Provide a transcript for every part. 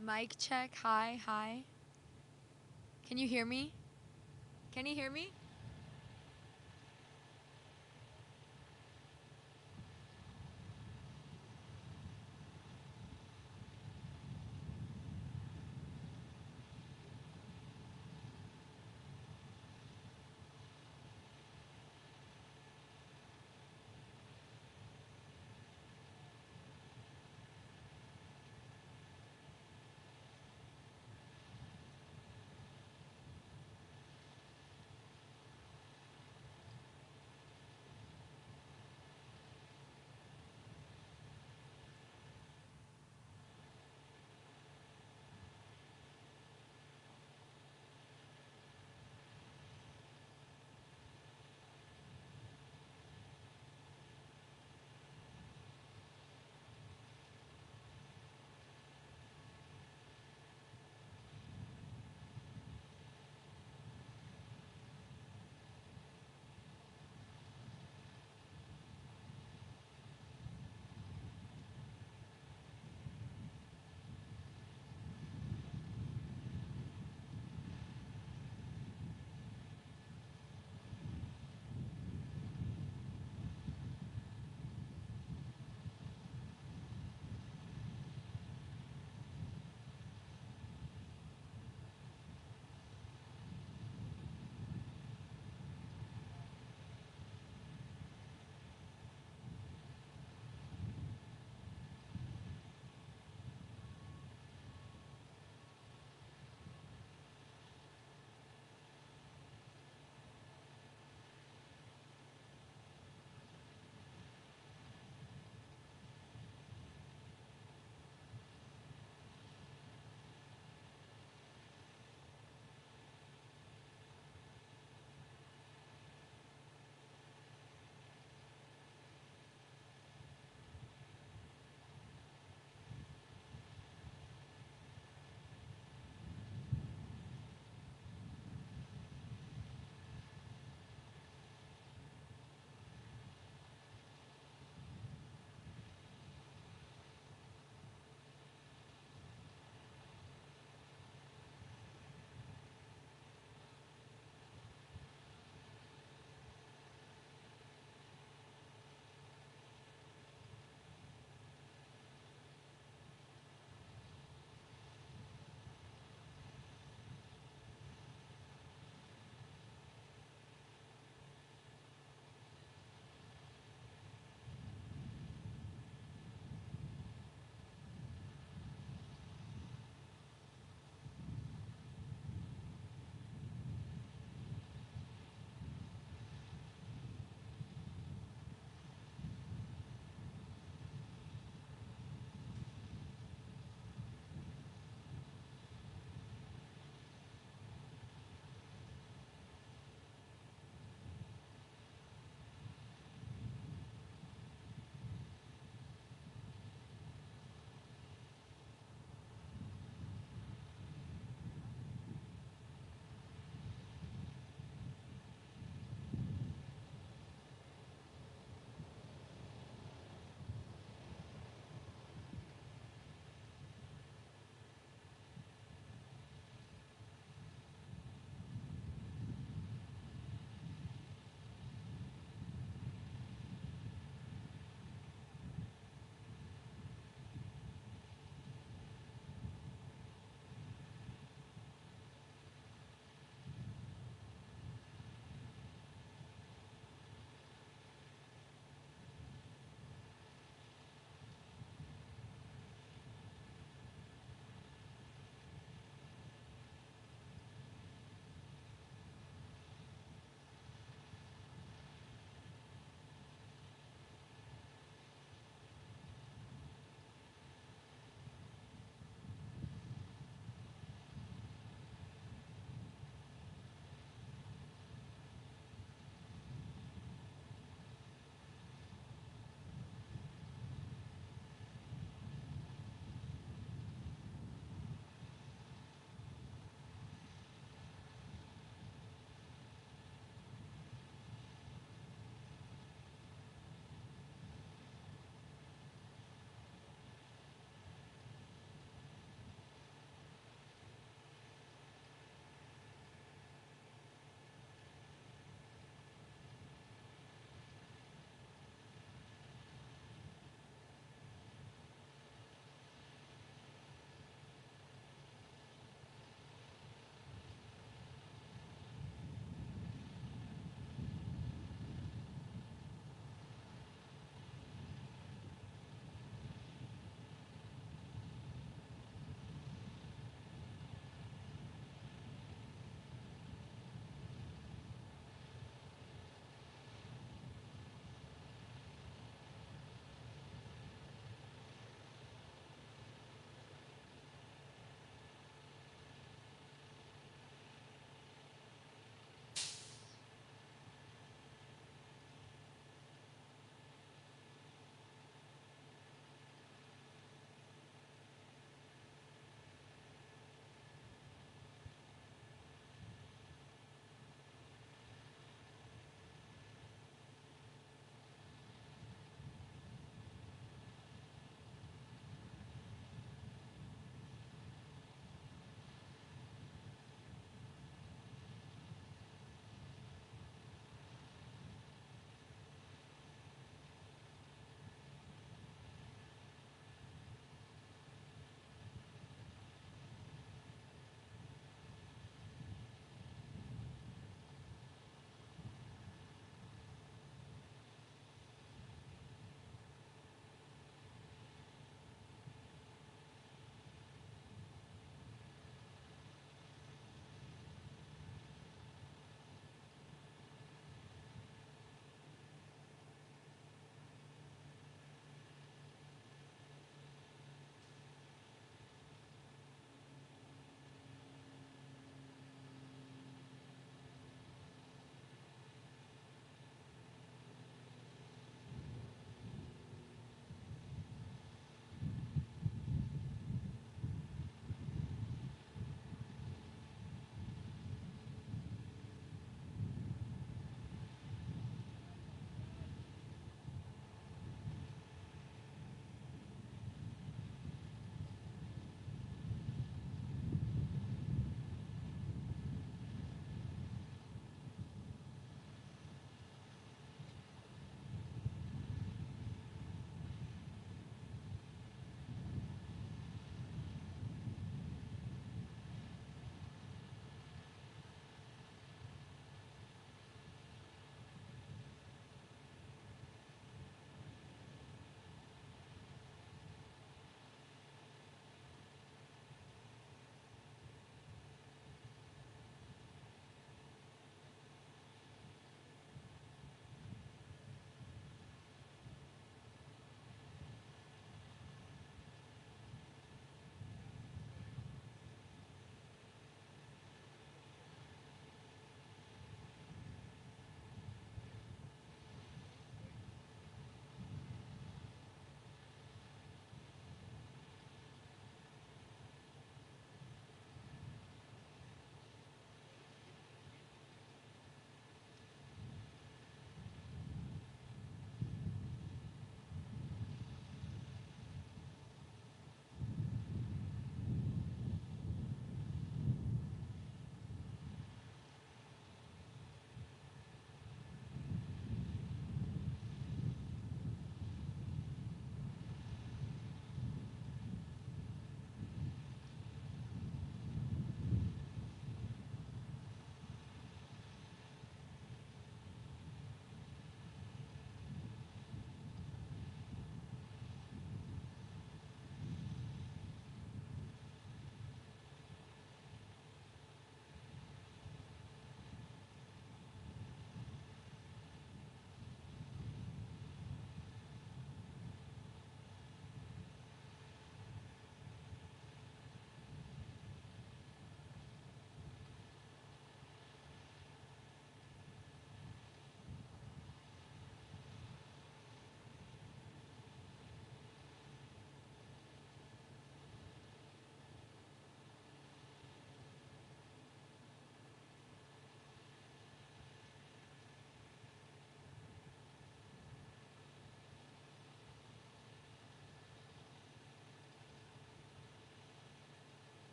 Mic check. Hi, hi. Can you hear me? Can you hear me?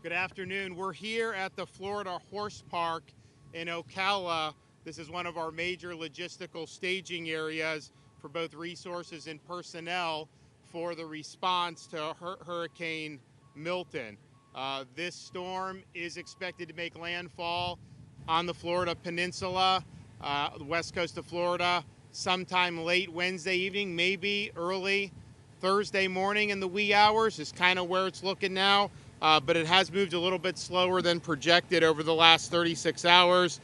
Good afternoon. We're here at the Florida Horse Park in Ocala. This is one of our major logistical staging areas for both resources and personnel for the response to Hurricane Milton. This storm is expected to make landfall on the Florida Peninsula, the west coast of Florida, sometime late Wednesday evening, maybe early Thursday morning in the wee hours is kind of where it's looking now. But it has moved a little bit slower than projected over the last 36 hours.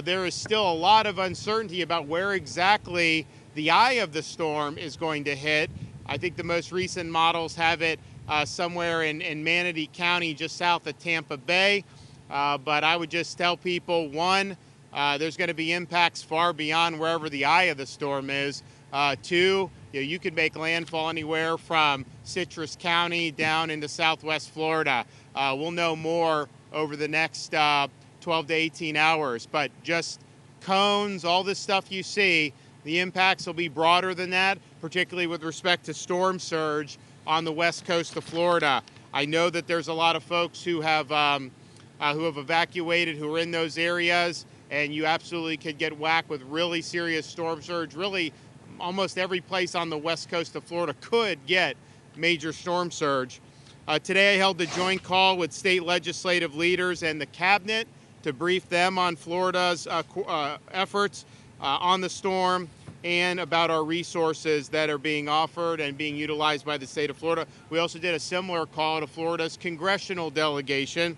There is still a lot of uncertainty about where exactly the eye of the storm is going to hit. I think the most recent models have it somewhere in Manatee County, just south of Tampa Bay. But I would just tell people, one, there's going to be impacts far beyond wherever the eye of the storm is. Two, you could make landfall anywhere from Citrus County down into southwest Florida. We'll know more over the next 12 to 18 hours, but just cones, all this stuff you see, the impacts will be broader than that, particularly with respect to storm surge on the west coast of Florida. I know that there's a lot of folks who have evacuated, who are in those areas, and you absolutely could get whacked with really serious storm surge. Really, almost every place on the west coast of Florida could get major storm surge. Today I held a joint call with state legislative leaders and the cabinet to brief them on Florida's efforts on the storm and about our resources that are being offered and being utilized by the state of Florida. We also did a similar call to Florida's congressional delegation.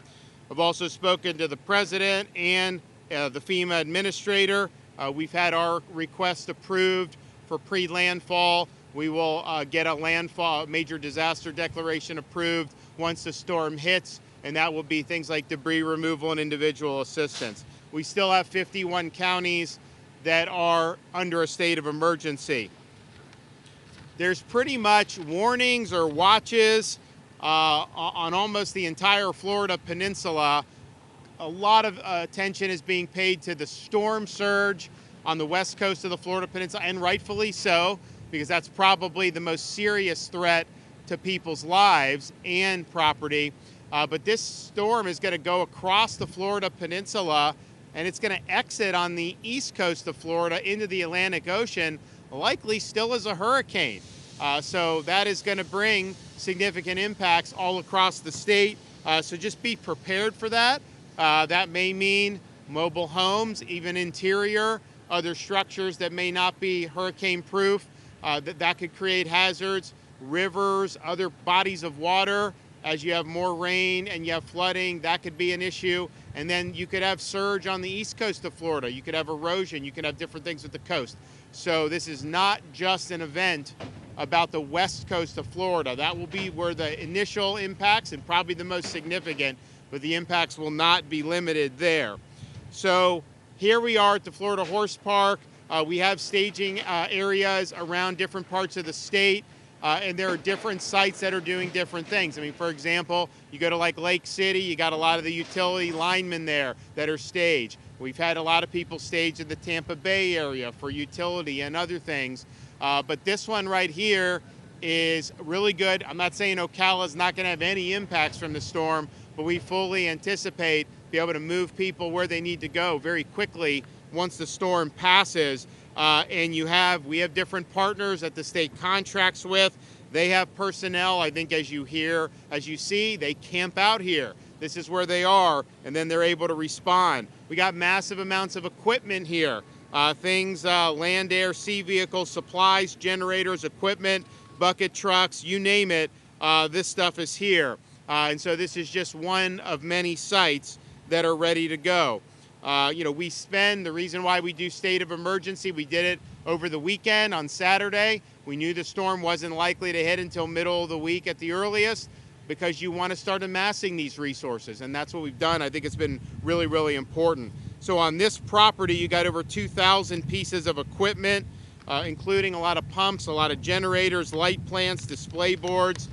I've also spoken to the president and the FEMA administrator. We've had our request approved for pre-landfall. We will get a landfall, major disaster declaration approved once the storm hits, and that will be things like debris removal and individual assistance. We still have 51 counties that are under a state of emergency. There's pretty much warnings or watches on almost the entire Florida peninsula. A lot of attention is being paid to the storm surge on the west coast of the Florida Peninsula, and rightfully so, because that's probably the most serious threat to people's lives and property. But this storm is going to go across the Florida Peninsula, and it's going to exit on the east coast of Florida into the Atlantic Ocean, likely still as a hurricane. So that is going to bring significant impacts all across the state. So just be prepared for that. That may mean mobile homes, even interior, other structures that may not be hurricane proof, that could create hazards, rivers, other bodies of water. As you have more rain and you have flooding, that could be an issue. And then you could have surge on the east coast of Florida. You could have erosion. You could have different things with the coast. So this is not just an event about the west coast of Florida. That will be where the initial impacts and probably the most significant, but the impacts will not be limited there. So here we are at the Florida Horse Park. We have staging areas around different parts of the state, and there are different sites that are doing different things. I mean, for example, you go to like Lake City, you got a lot of the utility linemen there that are staged. We've had a lot of people staged in the Tampa Bay area for utility and other things. But this one right here is really good. I'm not saying Ocala is not going to have any impacts from the storm, but we fully anticipate be able to move people where they need to go very quickly once the storm passes. And we have different partners that the state contracts with. They have personnel. I think as you see, they camp out here. This is where they are, and then they're able to respond. We got massive amounts of equipment here. Land, air, sea vehicles, supplies, generators, equipment, bucket trucks, you name it, this stuff is here. And so this is just one of many sites that are ready to go. The reason why we do state of emergency, we did it over the weekend on Saturday. We knew the storm wasn't likely to hit until middle of the week at the earliest, because you want to start amassing these resources, and that's what we've done. I think it's been really, really important. So on this property, you got over 2,000 pieces of equipment, including a lot of pumps, a lot of generators, light plants, display boards,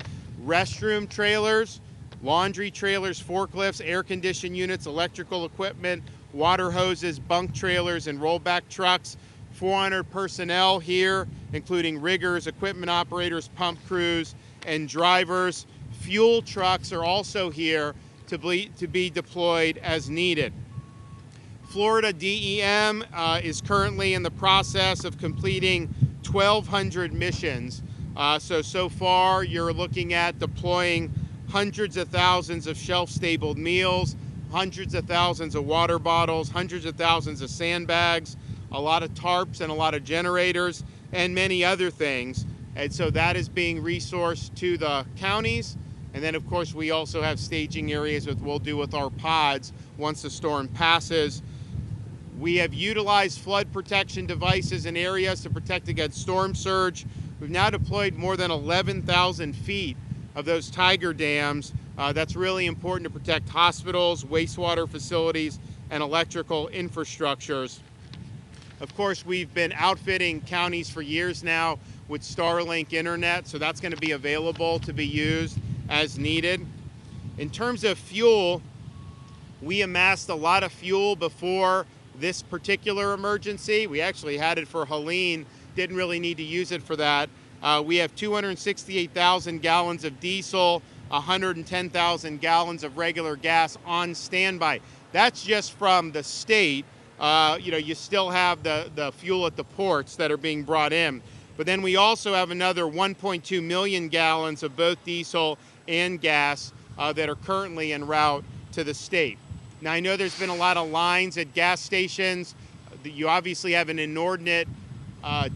restroom trailers, laundry trailers, forklifts, air conditioning units, electrical equipment, water hoses, bunk trailers, and rollback trucks. 400 personnel here, including riggers, equipment operators, pump crews, and drivers. Fuel trucks are also here to be deployed as needed. Florida DEM is currently in the process of completing 1,200 missions. So far you're looking at deploying hundreds of thousands of shelf-stable meals, hundreds of thousands of water bottles, hundreds of thousands of sandbags, a lot of tarps and a lot of generators, and many other things. And so that is being resourced to the counties. And then of course we also have staging areas that we'll do with our pods once the storm passes. We have utilized flood protection devices in areas to protect against storm surge. We've now deployed more than 11,000 feet of those Tiger dams. That's really important to protect hospitals, wastewater facilities, and electrical infrastructures. Of course, we've been outfitting counties for years now with Starlink internet, so that's going to be available to be used as needed. In terms of fuel, we amassed a lot of fuel before this particular emergency. We actually had it for Helene, didn't really need to use it for that. We have 268,000 gallons of diesel, 110,000 gallons of regular gas on standby. That's just from the state. You still have the fuel at the ports that are being brought in. But then we also have another 1.2 million gallons of both diesel and gas that are currently en route to the state. Now, I know there's been a lot of lines at gas stations. You obviously have an inordinate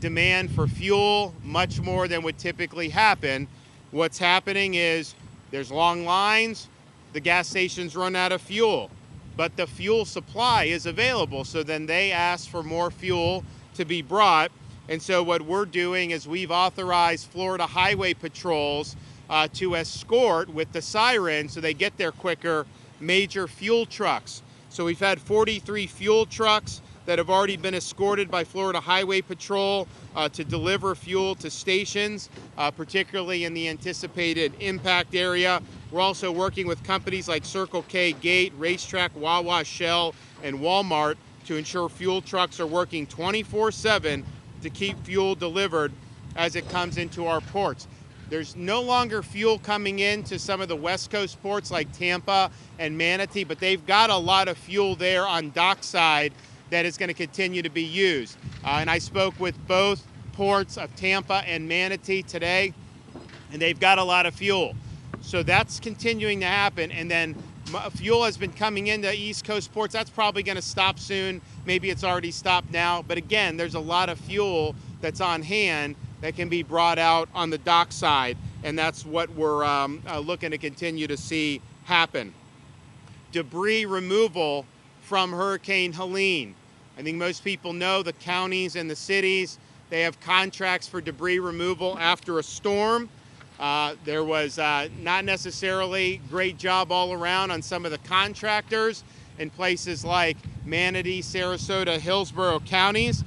demand for fuel, much more than would typically happen. What's happening is there's long lines, the gas stations run out of fuel, but the fuel supply is available. So then they ask for more fuel to be brought. And so what we're doing is we've authorized Florida highway patrols to escort with the siren so they get there quicker major fuel trucks. So we've had 43 fuel trucks that have already been escorted by Florida Highway Patrol to deliver fuel to stations, particularly in the anticipated impact area. We're also working with companies like Circle K, Gate, Racetrack, Wawa, Shell, and Walmart to ensure fuel trucks are working 24/7 to keep fuel delivered as it comes into our ports. There's no longer fuel coming in to some of the West Coast ports like Tampa and Manatee, but they've got a lot of fuel there on dockside that is going to continue to be used. And I spoke with both ports of Tampa and Manatee today, and they've got a lot of fuel. So that's continuing to happen. And then fuel has been coming into East Coast ports. That's probably going to stop soon. Maybe it's already stopped now. But again, there's a lot of fuel that's on hand that can be brought out on the dockside. And that's what we're looking to continue to see happen. Debris removal from Hurricane Helene. I think most people know the counties and the cities, they have contracts for debris removal after a storm. There was not necessarily great job all around on some of the contractors in places like Manatee, Sarasota, Hillsborough counties.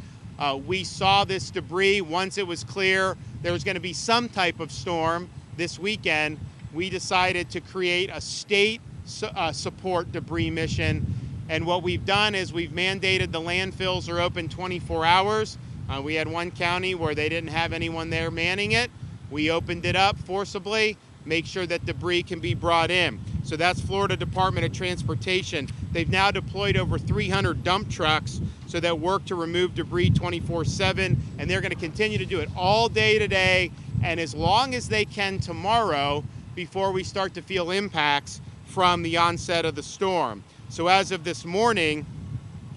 We saw this debris once it was clear there was going to be some type of storm this weekend. We decided to create a state support debris mission. And what we've done is we've mandated the landfills are open 24 hours. We had one county where they didn't have anyone there manning it. We opened it up forcibly, make sure that debris can be brought in. So that's Florida Department of Transportation. They've now deployed over 300 dump trucks so that work to remove debris 24/7, and they're going to continue to do it all day today and as long as they can tomorrow before we start to feel impacts from the onset of the storm. So as of this morning,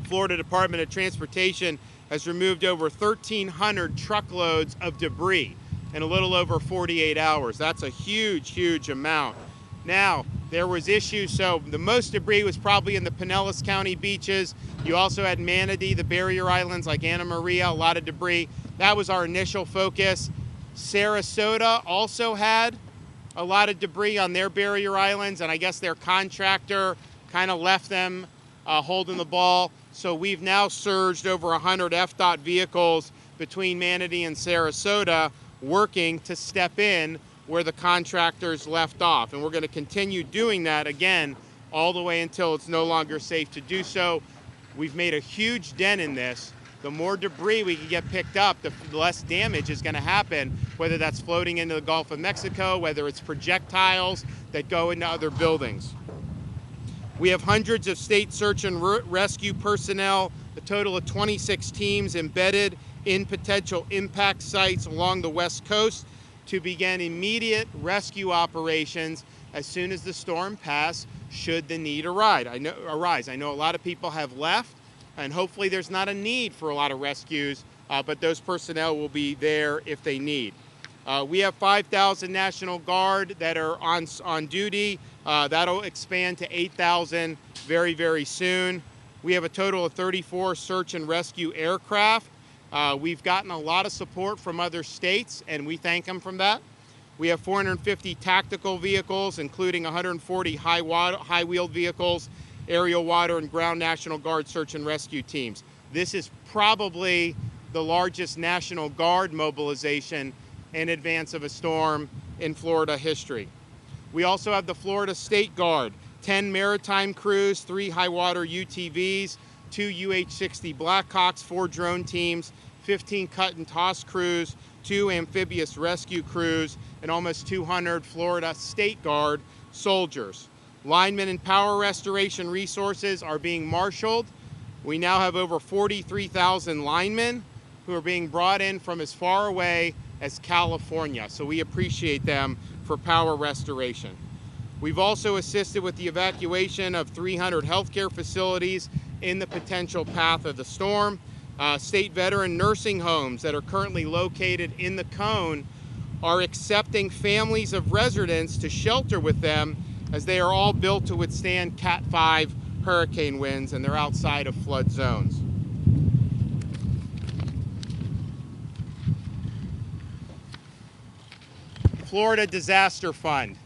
Florida Department of Transportation has removed over 1,300 truckloads of debris in a little over 48 hours. That's a huge, huge amount. Now, there was issues, so the most debris was probably in the Pinellas County beaches. You also had Manatee, the barrier islands like Anna Maria, a lot of debris. That was our initial focus. Sarasota also had a lot of debris on their barrier islands, and I guess their contractor kind of left them holding the ball. So we've now surged over 100 FDOT vehicles between Manatee and Sarasota working to step in where the contractors left off. And we're going to continue doing that again all the way until it's no longer safe to do so. We've made a huge dent in this. The more debris we can get picked up, the less damage is going to happen, whether that's floating into the Gulf of Mexico, whether it's projectiles that go into other buildings. We have hundreds of state search and rescue personnel, a total of 26 teams embedded in potential impact sites along the West Coast to begin immediate rescue operations as soon as the storm passes, should the need arise. I know a lot of people have left, and hopefully there's not a need for a lot of rescues, but those personnel will be there if they need. We have 5,000 National Guard that are on duty. That'll expand to 8,000 very, very soon. We have a total of 34 search and rescue aircraft. We've gotten a lot of support from other states, and we thank them for that. We have 450 tactical vehicles, including 140 high-wheeled vehicles, aerial, water, and ground National Guard search and rescue teams. This is probably the largest National Guard mobilization in advance of a storm in Florida history. We also have the Florida State Guard, 10 maritime crews, 3 high-water UTVs, 2 UH-60 Blackhawks, 4 drone teams, 15 cut and toss crews, 2 amphibious rescue crews, and almost 200 Florida State Guard soldiers. Linemen and power restoration resources are being marshaled. We now have over 43,000 linemen who are being brought in from as far away as California, so we appreciate them for power restoration. We've also assisted with the evacuation of 300 healthcare facilities in the potential path of the storm. State veteran nursing homes that are currently located in the cone are accepting families of residents to shelter with them, as they are all built to withstand Cat 5 hurricane winds, and they're outside of flood zones. Florida Disaster Fund.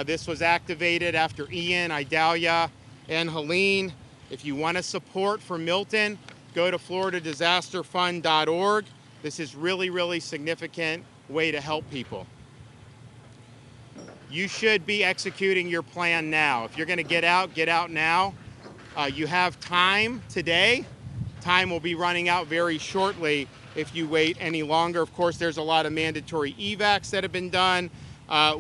This was activated after Ian, Idalia, and Helene. If you want to support for Milton, go to floridadisasterfund.org. This is really, really significant way to help people. You should be executing your plan now. If you're going to get out now. You have time today. Time will be running out very shortly if you wait any longer. Of course, there's a lot of mandatory evacs that have been done.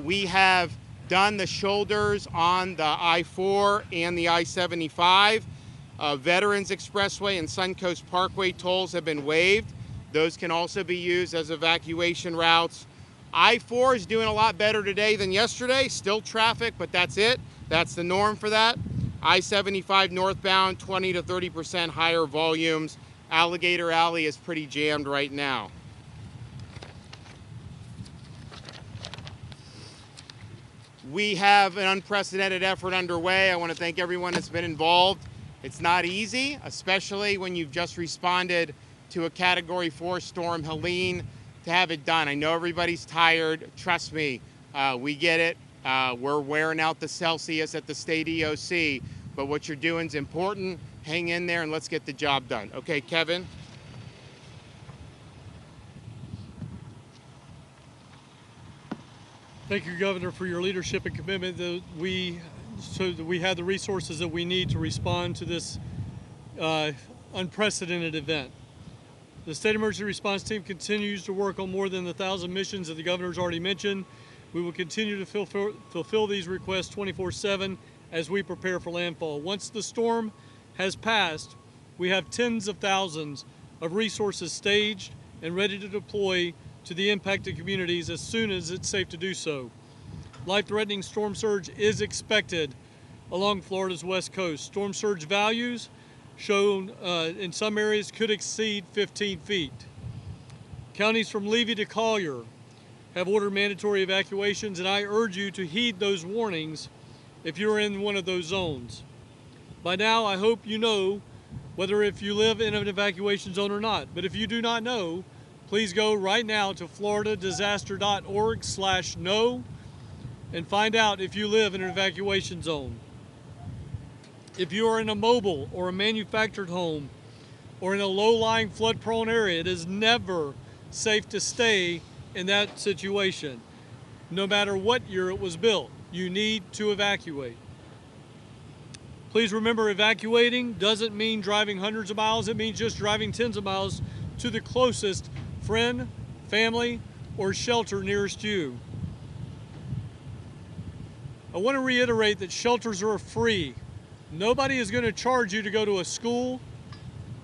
We have done the shoulders on the I-4 and the I-75. Veterans Expressway and Suncoast Parkway tolls have been waived. Those can also be used as evacuation routes. I-4 is doing a lot better today than yesterday. Still traffic, but that's it. That's the norm for that. I-75 northbound, 20 to 30% higher volumes. Alligator Alley is pretty jammed right now. We have an unprecedented effort underway. I want to thank everyone that's been involved. It's not easy, especially when you've just responded to a Category 4 storm, Helene, to have it done. I know everybody's tired. Trust me, we get it. We're wearing out the Celsius at the state EOC, but what you're doing is important. Hang in there and let's get the job done. Okay, Kevin? Thank you, Governor, for your leadership and commitment so that we have the resources that we need to respond to this unprecedented event. The State Emergency Response Team continues to work on more than 1,000 missions that the Governor's already mentioned. We will continue to fulfill these requests 24/7 as we prepare for landfall. Once the storm has passed, we have tens of thousands of resources staged and ready to deploy to the impacted communities as soon as it's safe to do so. Life-threatening storm surge is expected along Florida's west coast. Storm surge values shown in some areas could exceed 15 feet. Counties from Levy to Collier have ordered mandatory evacuations, and I urge you to heed those warnings if you're in one of those zones. By now, I hope you know whether if you live in an evacuation zone or not. But if you do not know, please go right now to floridadisaster.org/know and find out if you live in an evacuation zone. If you are in a mobile or a manufactured home or in a low-lying flood-prone area, it is never safe to stay in that situation. No matter what year it was built, you need to evacuate. Please remember, evacuating doesn't mean driving hundreds of miles. It means just driving tens of miles to the closest friend, family, or shelter nearest you. I want to reiterate that shelters are free, Nobody is going to charge you to go to a school,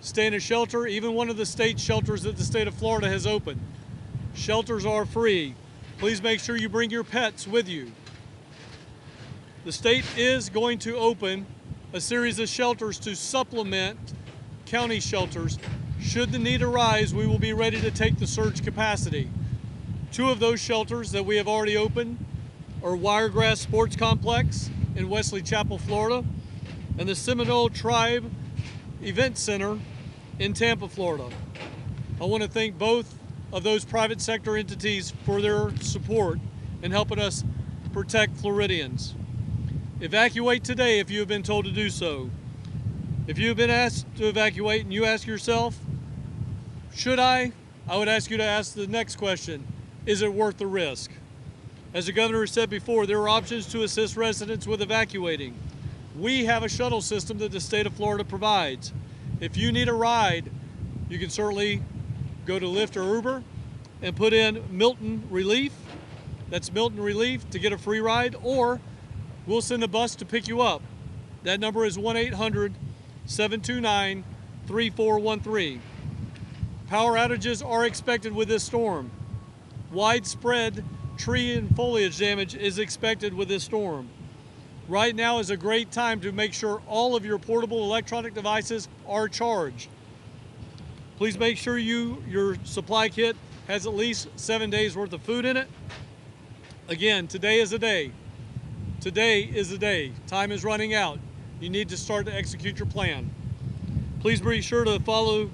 stay in a shelter, even one of the state shelters that the state of Florida has opened. Shelters are free. Please make sure you bring your pets with you. The state is going to open a series of shelters to supplement county shelters. Should the need arise, we will be ready to take the surge capacity. 2 of those shelters that we have already opened are Wiregrass Sports Complex in Wesley Chapel, Florida, and the Seminole Tribe Event Center in Tampa, Florida. I want to thank both of those private sector entities for their support in helping us protect Floridians. Evacuate today if you have been told to do so. If you have been asked to evacuate and you ask yourself, should I would ask you to ask the next question, is it worth the risk? As the governor said before, there are options to assist residents with evacuating. We have a shuttle system that the state of Florida provides. If you need a ride, you can certainly go to Lyft or Uber and put in Milton Relief. That's Milton Relief to get a free ride, or we'll send a bus to pick you up. That number is 1-800-729-3413. Power outages are expected with this storm. Widespread tree and foliage damage is expected with this storm. Right now is a great time to make sure all of your portable electronic devices are charged. Please make sure your supply kit has at least 7 days worth of food in it. Again, today is the day. Today is the day. Time is running out. You need to start to execute your plan. Please be sure to follow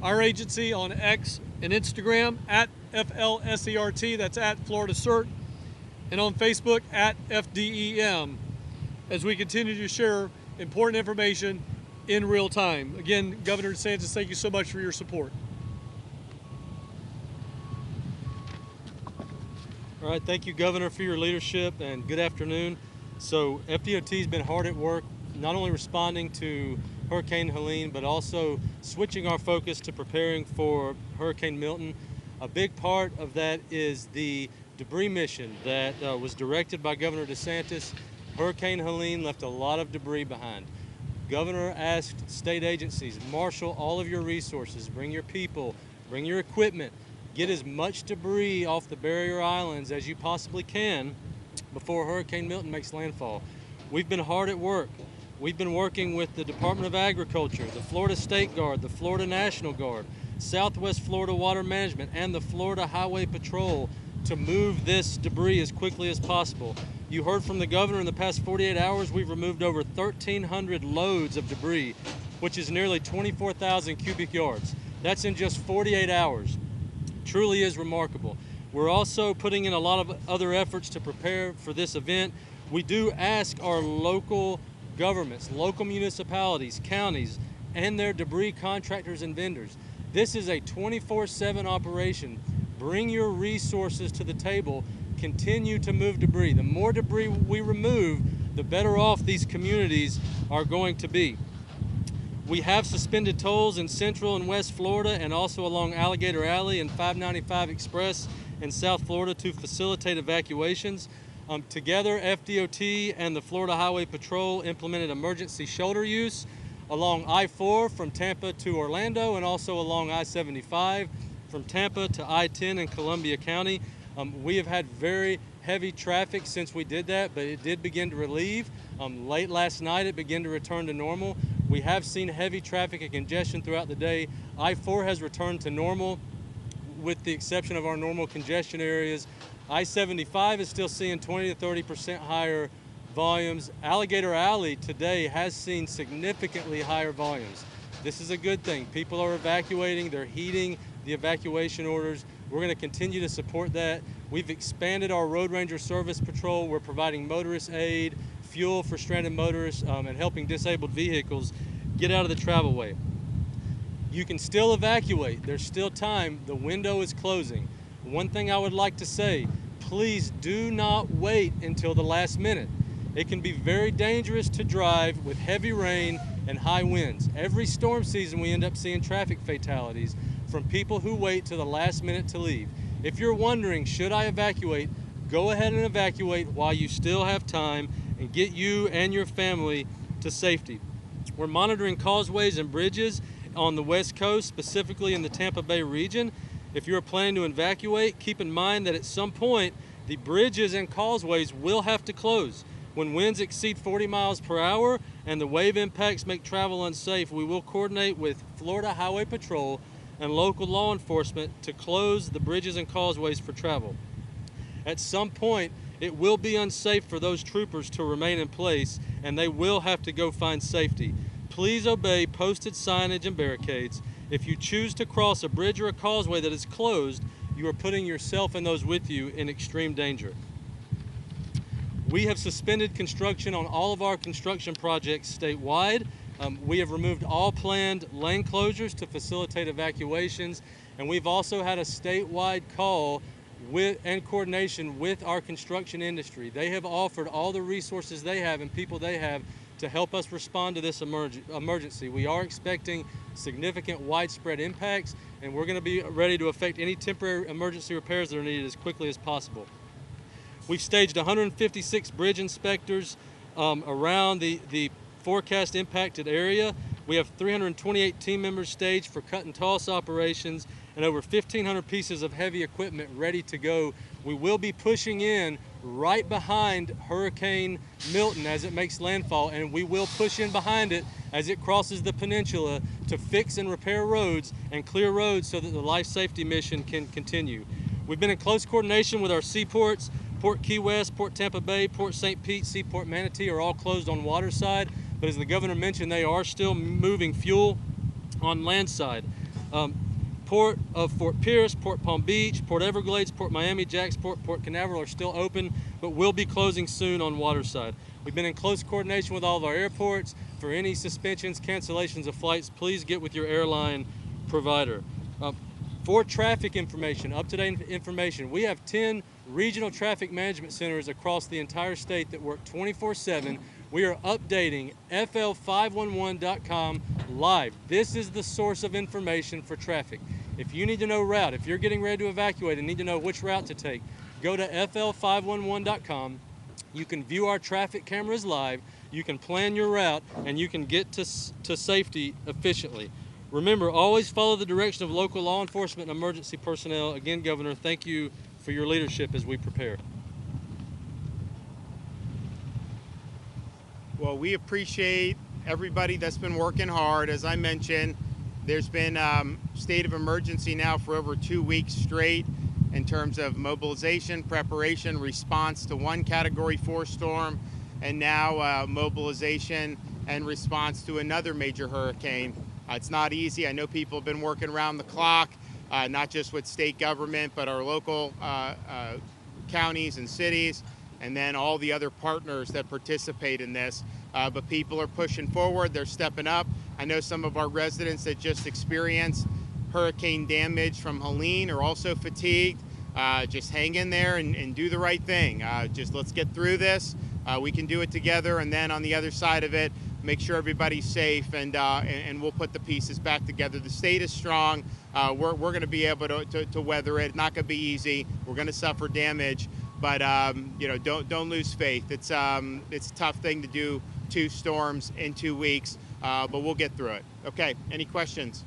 our agency on X and Instagram at FLSERT, that's at Florida CERT, and on Facebook at FDEM, as we continue to share important information in real time. Again, Governor DeSantis, thank you so much for your support. All right, thank you, Governor, for your leadership, and good afternoon. So FDOT has been hard at work, not only responding to Hurricane Helene, but also switching our focus to preparing for Hurricane Milton. A big part of that is the debris mission that was directed by Governor DeSantis. Hurricane Helene left a lot of debris behind. Governor asked state agencies, marshal all of your resources, bring your people, bring your equipment, get as much debris off the barrier islands as you possibly can before Hurricane Milton makes landfall. We've been hard at work. We've been working with the Department of Agriculture, the Florida State Guard, the Florida National Guard, Southwest Florida Water Management, and the Florida Highway Patrol to move this debris as quickly as possible. You heard from the governor in the past 48 hours, we've removed over 1,300 loads of debris, which is nearly 24,000 cubic yards. That's in just 48 hours. Truly is remarkable. We're also putting in a lot of other efforts to prepare for this event. We do ask our local governments, local municipalities, counties, and their debris contractors and vendors. This is a 24/7 operation. Bring your resources to the table. Continue to move debris. The more debris we remove, the better off these communities are going to be. We have suspended tolls in Central and West Florida and also along Alligator Alley and 595 Express in South Florida to facilitate evacuations. Together, FDOT and the Florida Highway Patrol implemented emergency shoulder use along I-4 from Tampa to Orlando and also along I-75 from Tampa to I-10 in Columbia County. We have had very heavy traffic since we did that, but it did begin to relieve. Late last night, it began to return to normal. We have seen heavy traffic and congestion throughout the day. I-4 has returned to normal with the exception of our normal congestion areas. I-75 is still seeing 20 to 30% higher volumes. Alligator Alley today has seen significantly higher volumes. This is a good thing. People are evacuating, they're heeding the evacuation orders. We're going to continue to support that. We've expanded our Road Ranger Service Patrol. We're providing motorist aid, fuel for stranded motorists, and helping disabled vehicles get out of the travelway. You can still evacuate. There's still time. The window is closing. One thing I would like to say, please do not wait until the last minute. It can be very dangerous to drive with heavy rain and high winds. Every storm season we end up seeing traffic fatalities from people who wait to the last minute to leave. If you're wondering, should I evacuate, go ahead and evacuate while you still have time and get you and your family to safety. We're monitoring causeways and bridges on the West Coast, specifically in the Tampa Bay region. If you're planning to evacuate, keep in mind that at some point, the bridges and causeways will have to close. When winds exceed 40 miles per hour and the wave impacts make travel unsafe, we will coordinate with Florida Highway Patrol and local law enforcement to close the bridges and causeways for travel. At some point, it will be unsafe for those troopers to remain in place, and they will have to go find safety. Please obey posted signage and barricades. If you choose to cross a bridge or a causeway that is closed, you are putting yourself and those with you in extreme danger. We have suspended construction on all of our construction projects statewide. We have removed all planned lane closures to facilitate evacuations, and we've also had a statewide call and coordination with our construction industry. They have offered all the resources they have and people they have to help us respond to this emergency. We are expecting significant widespread impacts, and we're going to be ready to effect any temporary emergency repairs that are needed as quickly as possible. We've staged 156 bridge inspectors around the forecast impacted area. We have 328 team members staged for cut and toss operations and over 1,500 pieces of heavy equipment ready to go. We will be pushing in right behind Hurricane Milton as it makes landfall, and we will push in behind it as it crosses the peninsula to fix and repair roads and clear roads so that the life safety mission can continue. We've been in close coordination with our seaports. Port Key West, Port Tampa Bay, Port St. Pete, Seaport Manatee are all closed on water side, but as the governor mentioned, they are still moving fuel on land side. Port of Fort Pierce, Port Palm Beach, Port Everglades, Port Miami, Jacksport, Port Canaveral are still open, but will be closing soon on water side. We've been in close coordination with all of our airports. For any suspensions, cancellations of flights, please get with your airline provider. For traffic information, up-to-date information, we have 10 regional traffic management centers across the entire state that work 24/7. We are updating fl511.com live. This is the source of information for traffic. If you need to know route, if you're getting ready to evacuate and need to know which route to take, go to fl511.com. You can view our traffic cameras live, you can plan your route, and you can get to safety efficiently. Remember, always follow the direction of local law enforcement and emergency personnel. Again, Governor, thank you for your leadership as we prepare. Well, we appreciate everybody that's been working hard. As I mentioned, there's been state of emergency now for over 2 weeks straight in terms of mobilization, preparation, response to one Category 4 storm, and now mobilization and response to another major hurricane. It's not easy. I know people have been working around the clock, not just with state government, but our local counties and cities, and then all the other partners that participate in this. But people are pushing forward, they're stepping up. I know some of our residents that just experienced hurricane damage from Helene are also fatigued. Just hang in there and do the right thing. Just let's get through this. We can do it together, and then on the other side of it, make sure everybody's safe, and we'll put the pieces back together. The state is strong. We're going to be able to weather it. Not going to be easy. We're going to suffer damage, but you know, don't lose faith. It's a tough thing to do 2 storms in 2 weeks, but we'll get through it. Okay. Any questions?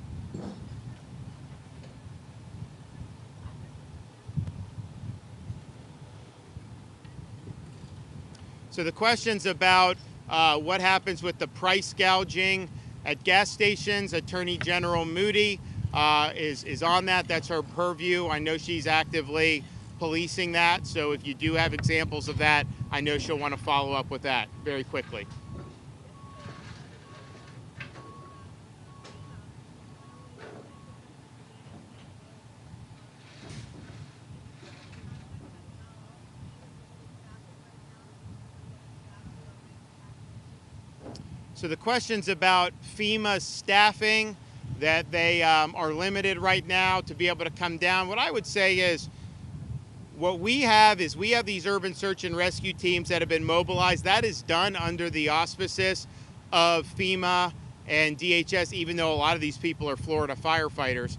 So the question's about what happens with the price gouging at gas stations. Attorney General Moody is on that. That's her purview. I know she's actively policing that. So if you do have examples of that, I know she'll want to follow up with that very quickly. So the question's about FEMA staffing, that they are limited right now to be able to come down. What I would say is, what we have is we have these urban search and rescue teams that have been mobilized. That is done under the auspices of FEMA and DHS, even though a lot of these people are Florida firefighters.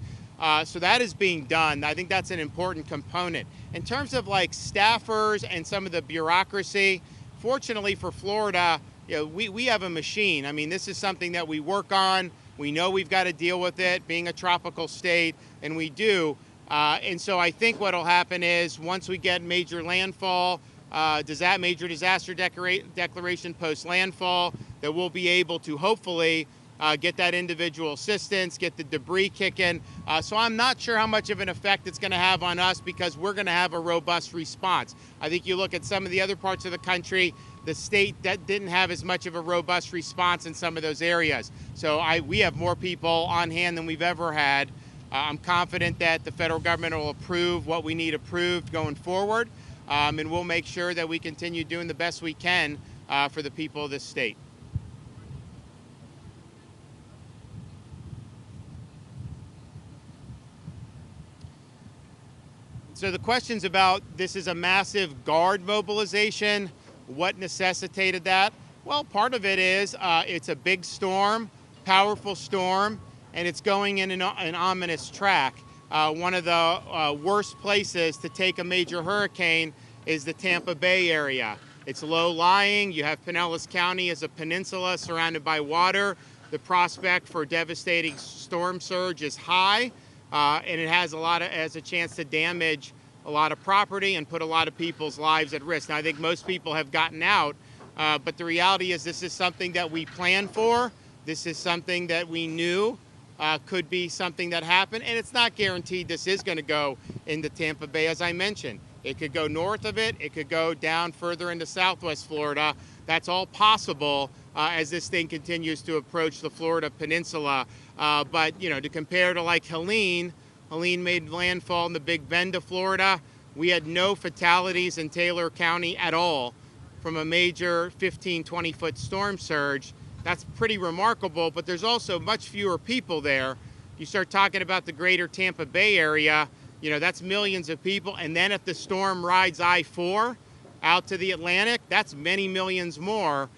So that is being done. I think that's an important component. In terms of like staffers and some of the bureaucracy, fortunately for Florida, we have a machine. I mean, this is something that we work on. We know we've got to deal with it, being a tropical state, and we do. And so I think what will happen is once we get major landfall, major disaster declaration post-landfall, that we'll be able to hopefully get that individual assistance, get the debris kicking. So I'm not sure how much of an effect it's going to have on us because we're going to have a robust response. I think you look at some of the other parts of the country, the state that didn't have as much of a robust response in some of those areas. So we have more people on hand than we've ever had. I'm confident that the federal government will approve what we need approved going forward, and we'll make sure that we continue doing the best we can for the people of this state. So the questions about this is a massive guard mobilization, what necessitated that? Well, part of it is it's a big storm, powerful storm, and it's going in an ominous track. One of the worst places to take a major hurricane is the Tampa Bay area. It's low-lying. You have Pinellas County as a peninsula surrounded by water. The prospect for devastating storm surge is high, and it has a chance to damage a lot of property and put a lot of people's lives at risk. Now, I think most people have gotten out, but the reality is this is something that we planned for. This is something that we knew could be something that happened, and it's not guaranteed this is going to go into Tampa Bay, as I mentioned. It could go north of it. It could go down further into Southwest Florida. That's all possible as this thing continues to approach the Florida Peninsula. But, you know, to compare to like Helene made landfall in the Big Bend of Florida. We had no fatalities in Taylor County at all from a major 15, 20-foot storm surge. That's pretty remarkable, but there's also much fewer people there. You start talking about the greater Tampa Bay area, you know, that's millions of people. And then if the storm rides I-4 out to the Atlantic, that's many millions more.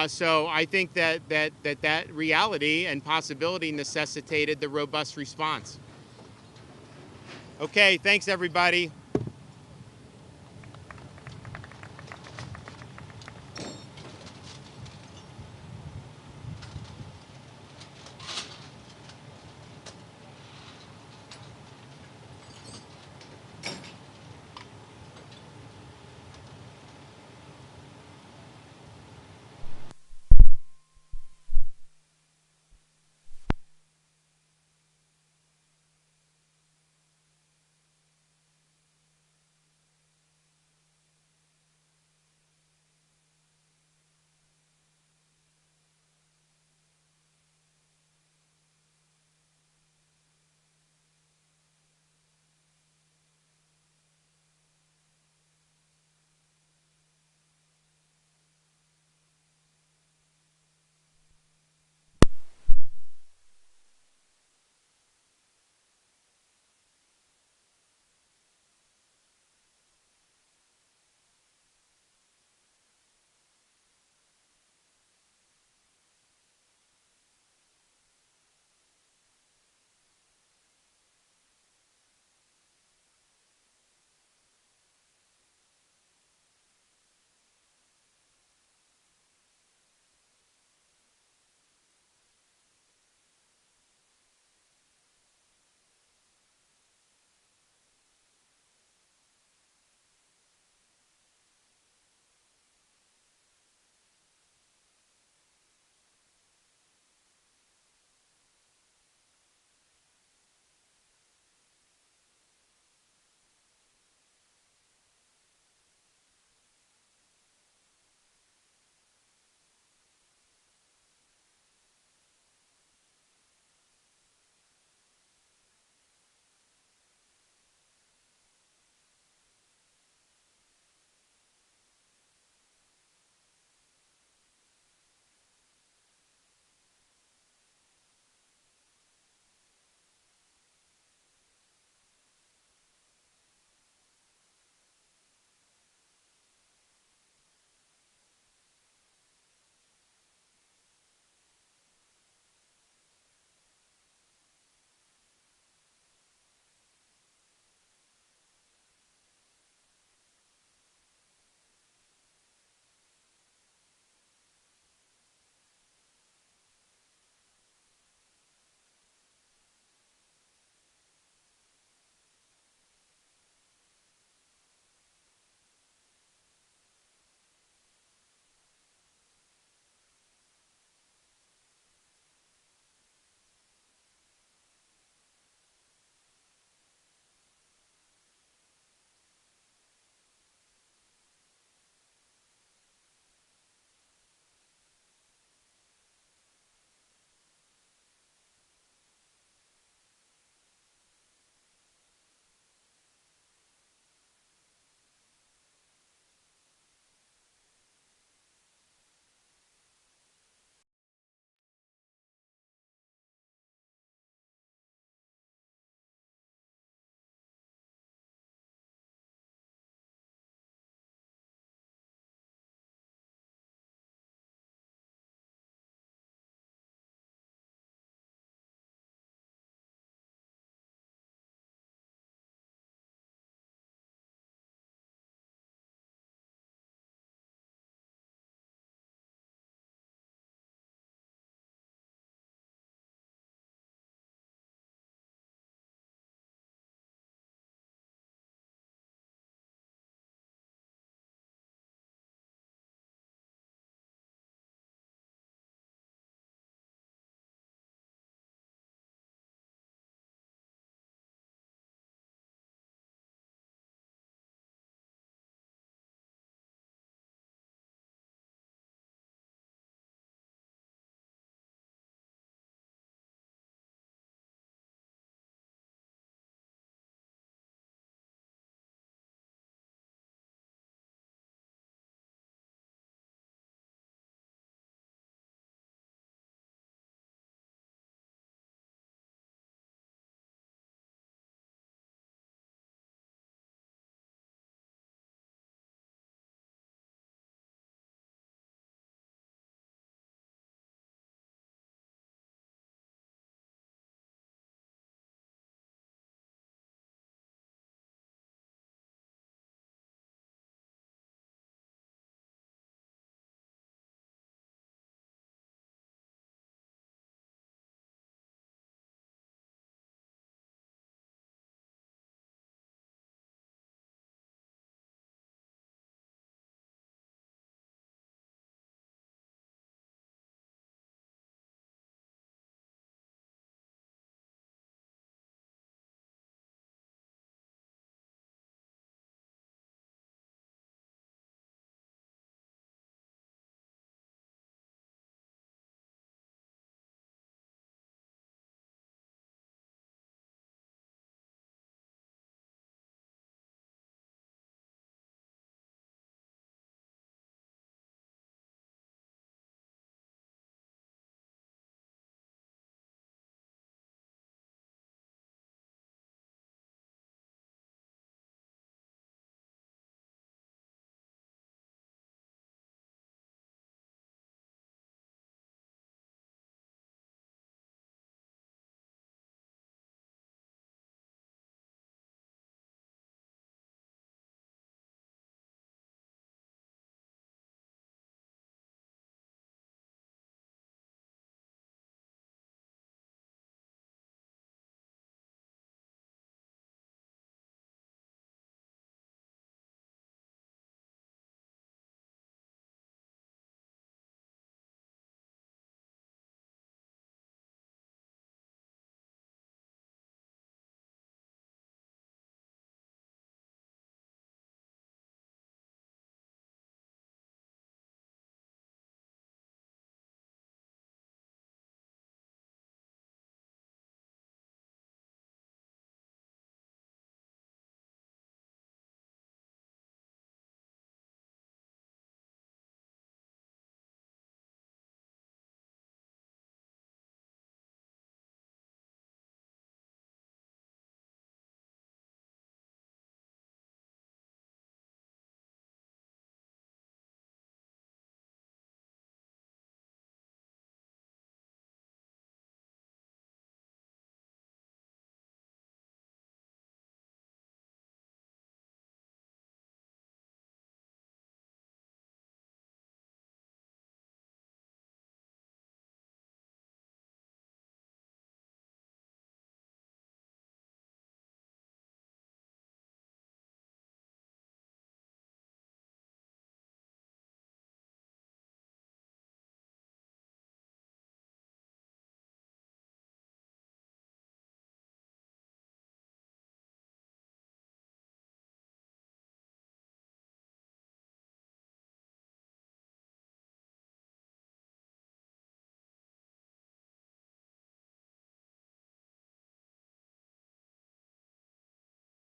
So I think that reality and possibility necessitated the robust response. Okay, thanks everybody.